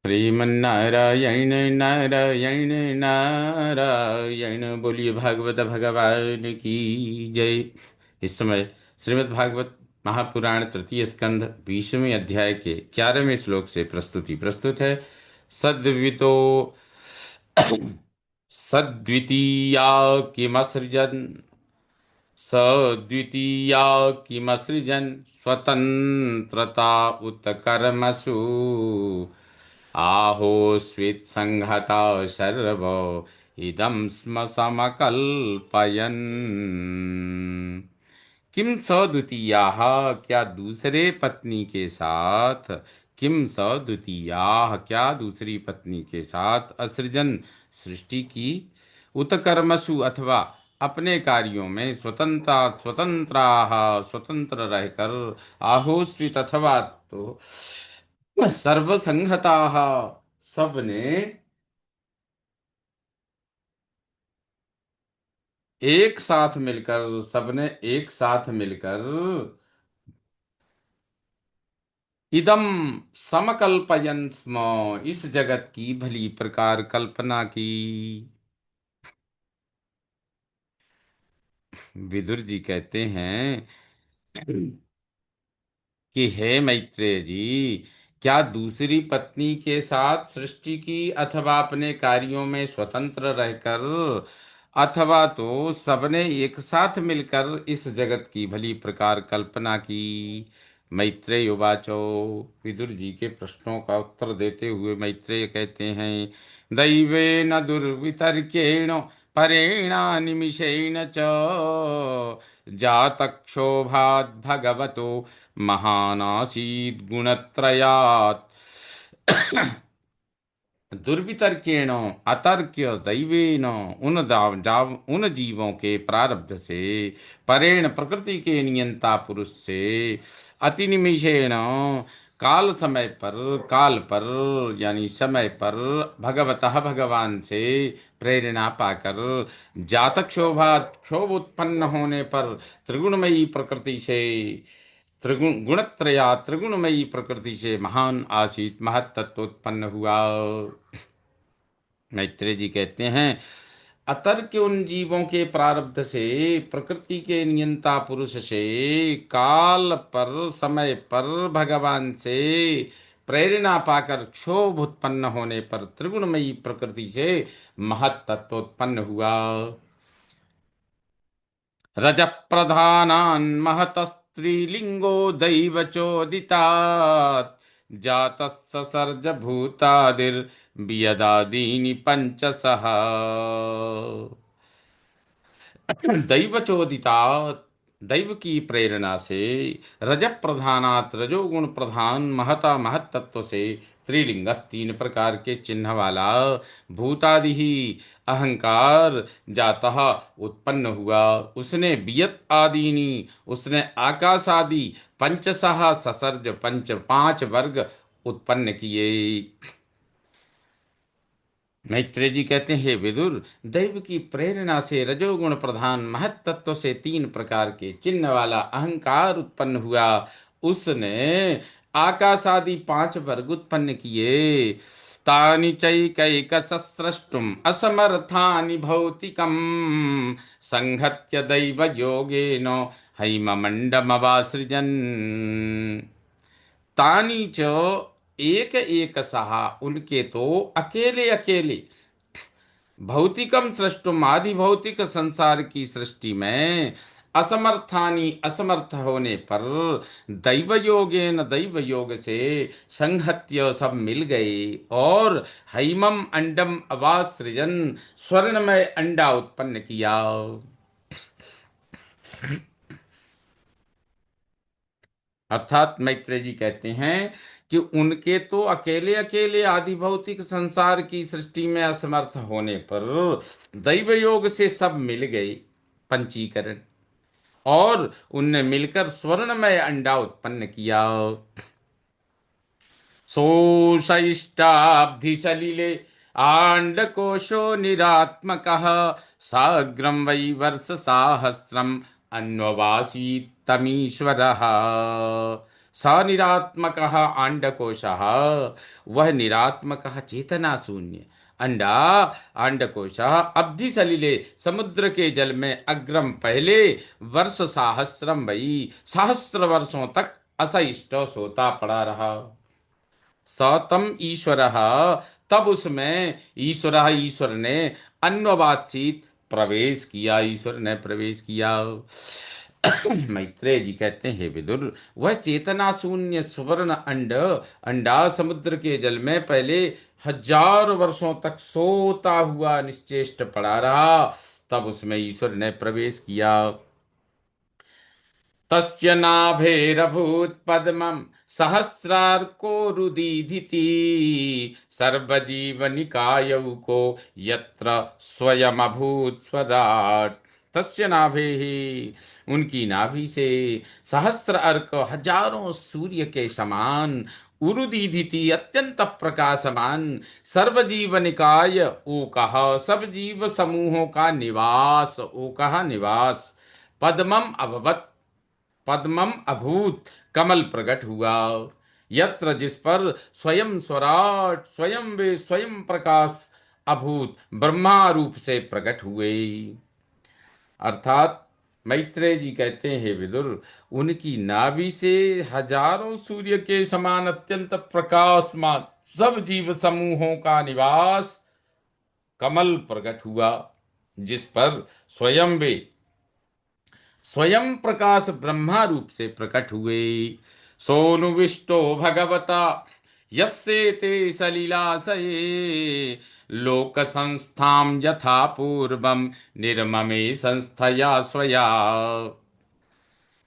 श्रीमन्नारायण नारायण नारायण। बोलिए भागवत भगवान की जय। इस समय श्रीमद् भागवत महापुराण तृतीय स्कंध 20वें अध्याय के 11वें श्लोक से प्रस्तुति प्रस्तुत है। सद्वितो सद्वितीया किमसृजन् सद्वितीया किमसृजन् स्वतन्त्रता उत कर्मसु आहोस्वित् संहता सर्व इदं स्म समकल्पयन्। किम सद्वितीयाः, क्या दूसरे पत्नी के साथ, किम सद्वितीयाः, क्या दूसरी पत्नी के साथ, असृजन सृष्टि की, उत्कर्मसु अथवा अपने कार्यों में, स्वतंत्राः स्वतंत्र रहकर, आहोस्वित अथवा तो सर्वसंहताः सबने एक साथ मिलकर, सबने एक साथ मिलकर इदम समकल्पयन् स्म, इस जगत की भली प्रकार कल्पना की। विदुर जी कहते हैं कि हे मैत्रेय जी, क्या दूसरी पत्नी के साथ सृष्टि की अथवा अपने कार्यों में स्वतंत्र रहकर, अथवा तो सबने एक साथ मिलकर इस जगत की भली प्रकार कल्पना की। मैत्रेय उवाचो, विदुर जी के प्रश्नों का उत्तर देते हुए मैत्रेय कहते हैं, दैवेन दुर्वितर्केण परेणा निमिषेण च जातक्षोभात् भगवतो महानासीद् गुणत्रयात्। दुर्वितर्केण, अतर्क्य दैवेन, उन जीवों के प्रारब्ध से, परेण प्रकृति के नियंता पुरुष से, अतिनिमिषेण काल पर यानी समय पर, भगवतः भगवान से प्रेरणा पाकर, जातक शोभा क्षोभ उत्पन्न होने पर, त्रिगुणमयी प्रकृति से, त्रिगुणमयी प्रकृति से महान आसीत महत तत्व उत्पन्न हुआ। मैत्रेय जी कहते हैं, अतर्क उन जीवों के प्रारब्ध से, प्रकृति के नियंता पुरुष से, काल पर समय पर भगवान से प्रेरणा पाकर, क्षोभ उत्पन्न होने पर त्रिगुणमयी प्रकृति से महत तत्व उत्पन्न हुआ। रज प्रधानान् महतस्त्रीलिंगो दैव चोदितात् जातः ससर्ज भूतादिर्वियदादीनि पंचसः। दैव चोदिता, दैव की प्रेरणा से, रज प्रधानात रजोगुण प्रधान, महता महत तत्व से, त्रिलिंग तीन प्रकार के चिन्ह वाला, भूतादि ही अहंकार जातः उत्पन्न हुआ, उसने बियत आदीनी, उसने आकाश आदि, पंचसह ससर्ज पंच पांच वर्ग उत्पन्न किए। मैत्रेय जी कहते हैं, हे विदुर, दैव की प्रेरणा से रजोगुण प्रधान महत तत्व से तीन प्रकार के चिन्ह वाला अहंकार उत्पन्न हुआ, उसने आकाश आदि पांच वर्ग उत्पन्न किए। तानि चैकैकसस्रष्टुम् असमर्थानि भौतिकम् संहत्य दैव योगेन हैममण्डमवासृजन्। तानि च एक एक सहा, उनके तो अकेले अकेले, भौतिकम सृष्टुम आदि भौतिक संसार की सृष्टि में, असमर्थानी असमर्थ होने पर, दैवयोगेन दैव योग से, संहत्य सब मिल गए और हैमम अंडम अवासृजन, स्वर्णमय अंडा उत्पन्न किया। अर्थात मैत्रेय जी कहते हैं कि उनके तो अकेले अकेले आदि भौतिक संसार की सृष्टि में असमर्थ होने पर, दैव योग से सब मिल गए पंचीकरण, और उनने मिलकर स्वर्णमय अंडा उत्पन्न किया। सोषैष्टाब्धि सलिले आंडकोशो निरात्मकः साग्रं वै वर्ष साहस्रम अन्ववासी तमीश्वरः। स निरात्मक आंडकोश, वह निरात्मक चेतना शून्य अंडा अंडकोश अब्धि सलिले समुद्र के जल में अग्रम पहले वर्ष सहस्रम वही सहस्त्र वर्षों तक असहिष्ट सोता पड़ा रहा। सतम ईश्वर, तब उसमें ईश्वर ईश्वर ने अन्ववात्सित प्रवेश किया, ईश्वर ने प्रवेश किया। मैत्रेय जी कहते हैं, हे विदुर, वह चेतना शून्य सुवर्ण अंडा समुद्र के जल में पहले हजार वर्षों तक सोता हुआ निश्चेष्ट पड़ा रहा, तब उसमें ईश्वर ने प्रवेश किया। तस्य नाभेरभूत् पद्मं सहस्रार्को रुदीधिति सर्वजीवनिकायौको यत्र स्वयमभूत् स्वराट्। तस्य नाभेः, उनकी नाभि से सहस्र अर्क हजारों सूर्य के समान, उरुदीधिति अत्यंत प्रकाशमान, सर्वजीव निकाय ओकः सब जीव समूहों का निवास, ओकः निवास, पद्मम अभवत पद्मम अभूत कमल प्रकट हुआ, यत्र जिस पर स्वयं स्वराट स्वयं वे स्वयं प्रकाश अभूत ब्रह्मा रूप से प्रकट हुए। अर्थात मैत्रेय जी कहते हैं, हे विदुर, उनकी नाभि से हजारों सूर्य के समान अत्यंत प्रकाशमान सब जीव समूहों का निवास कमल प्रकट हुआ, जिस पर स्वयं वे स्वयं प्रकाश ब्रह्मा रूप से प्रकट हुए। सोनुविष्टो भगवता यस्से ते सलिलासये लोक संस्थाम यथा पूर्वम निर्ममे संस्थया स्वया।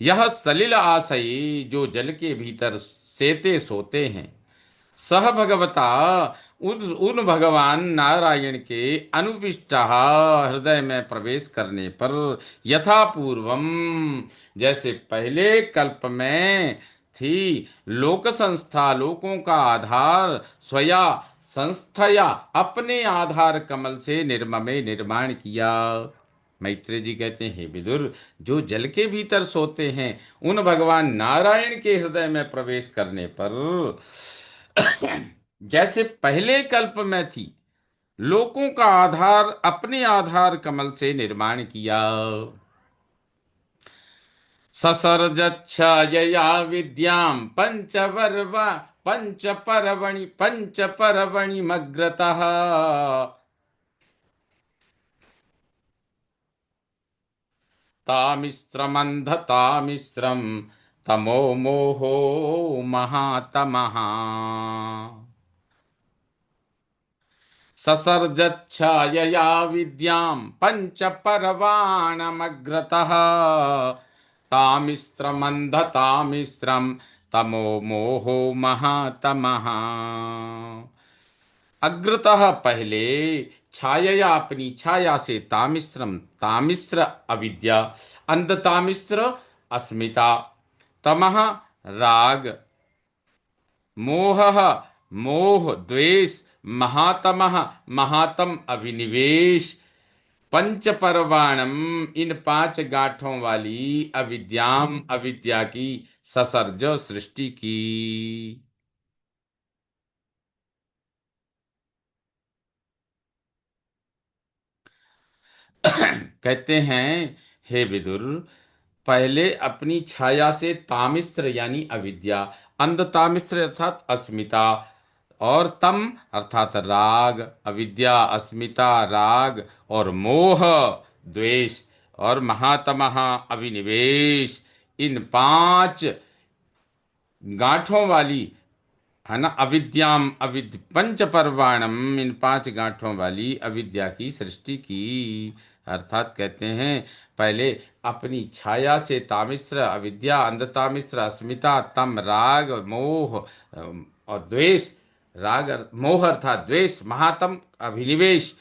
यह सलिल आशय जो जल के भीतर सेते सोते हैं, सह भगवता उन भगवान नारायण के अनुविष्ट हृदय में प्रवेश करने पर यथा पूर्वम जैसे पहले कल्प में थी, लोक संस्था लोकों का आधार, स्वया संस्थया अपने आधार कमल से निर्ममे निर्माण किया। मैत्रेय जी कहते हैं, हे विदुर, जो जल के भीतर सोते हैं उन भगवान नारायण के हृदय में प्रवेश करने पर जैसे पहले कल्प में थी, लोकों का आधार अपने आधार कमल से निर्माण किया। ससर्जच्छायया विद्यां पंच परवणि मग्रतः तामिस्रमन्धतामिस्रं तमो मोहो महातमः। ससर्जच्छायया विद्यां पंचपर्वाणमग्रतः तामिस्रमन्धतामिस्रं तमो मोहो महातमः। अग्रतः पहले, छायया अपनी छाया से, तामिस्रम तामिस्र अविद्या, अंधतामिस्र अस्मिता, तमः राग, मोह मोह द्वेष, महातमः महातम अभिनिवेश, पंच परवाणम इन पांच गांठों वाली अविद्याम अविद्या की ससर्ज सृष्टि की। कहते हैं, हे विदुर, पहले अपनी छाया से तामिस्र यानी अविद्या, अंध तामिस्र अर्थात अस्मिता, और तम अर्थात राग, अविद्या अस्मिता राग, और मोह द्वेष, और महातमः अभिनिवेश, इन पांच गांठों वाली, है ना, अविद्याम अविद्य पंच परवाणम इन पांच गांठों वाली अविद्या की सृष्टि की। अर्थात कहते हैं, पहले अपनी छाया से तामिस्र अविद्या, अंधतामिस्र अस्मिता, तम राग मोह और द्वेष, राग मोह अर्थात द्वेष, महातम अभिनिवेश,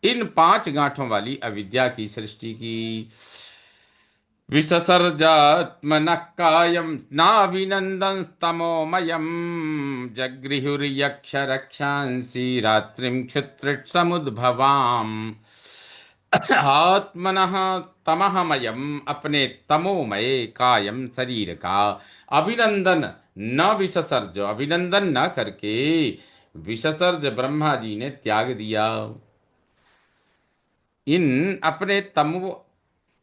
इन पांच गांठों वाली अविद्या की सृष्टि की। विससर्जात्मनः कायं नाभिनन्दंस्तमोमयं जगृहुर्यक्षरक्षांसि रात्रिं क्षुत्रिट्समुद्भवाम्। आत्मनः तमहमयम अपने तमोमय कायम शरीर का अभिनंदन न विससर्ज, अभिनंदन न करके विससर्ज ब्रह्मा जी ने त्याग दिया। इन अपने तमो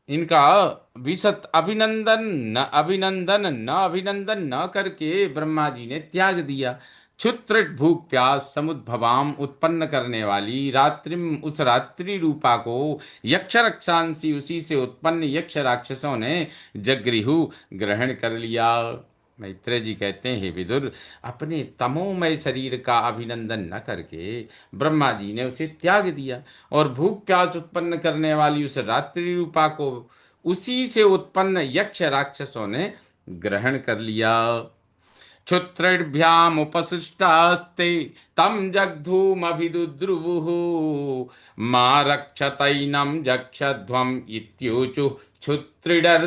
इनका विसत अभिनंदन न अभिनंदन न करके ब्रह्मा जी ने त्याग दिया। क्षुत्र भूख प्यास समुद्भवाम उत्पन्न करने वाली रात्रिम, उस रात्रि रूपा को यक्ष रक्षांसी, उसी से उत्पन्न यक्ष राक्षसों ने जगृहु ग्रहण कर लिया। मैत्रेय जी कहते हैं, हे विदुर, अपने तमोमय शरीर का अभिनंदन न करके ब्रह्मा जी ने उसे त्याग दिया, और भूख प्यास उत्पन्न करने वाली उस रात्रि रूपा को उसी से उत्पन्न यक्ष राक्षसों ने ग्रहण कर लिया। क्षुत्रिभ्याम उपशिष्टास्ते तम जग्धूमभिदुद्रुवुः मा रक्षतैनं जक्षध्वम् इत्यूचुः क्षुत्रिडर्दिताः।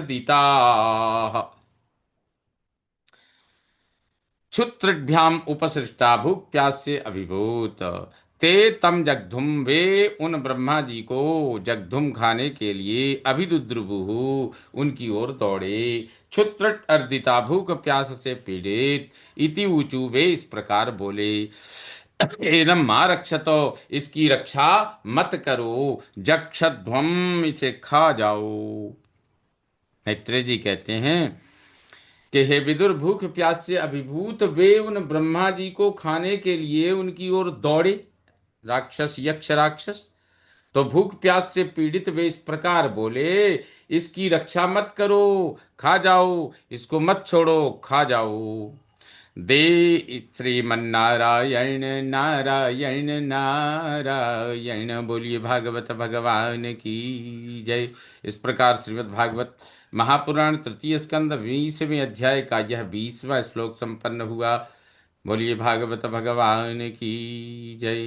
क्षुत्रिभ्याम उपसृष्टा, भूख प्यास से अभिभूत, ते तम जगधुम, वे उन ब्रह्मा जी को जगधुम खाने के लिए अभिदुद्रुवुहु, उनकी ओर दौड़े। क्षुत्रट अर्दिता, भूख प्यास से पीड़ित, इति ऊचु, वे इस प्रकार बोले, एनम मां रक्षतो, इसकी रक्षा मत करो, जक्षध्वम, इसे खा जाओ। मैत्रेय जी कहते हैं कि हे विदुर, भूख प्यास से अभिभूत वे उन ब्रह्मा जी को खाने के लिए उनकी ओर दौड़े, राक्षस, यक्ष राक्षस। तो भूख प्यास से पीड़ित वे इस प्रकार बोले, इसकी रक्षा मत करो, खा जाओ, इसको मत छोड़ो, खा जाओ। दे श्रीमन्नारायण नारायण नारायण, बोलिए भागवत भगवान की जय। इस प्रकार श्रीमद् भागवत महापुराण तृतीय स्कंद 20वें अध्याय का यह 20वां श्लोक संपन्न हुआ। बोलिए भागवत भगवान की जय।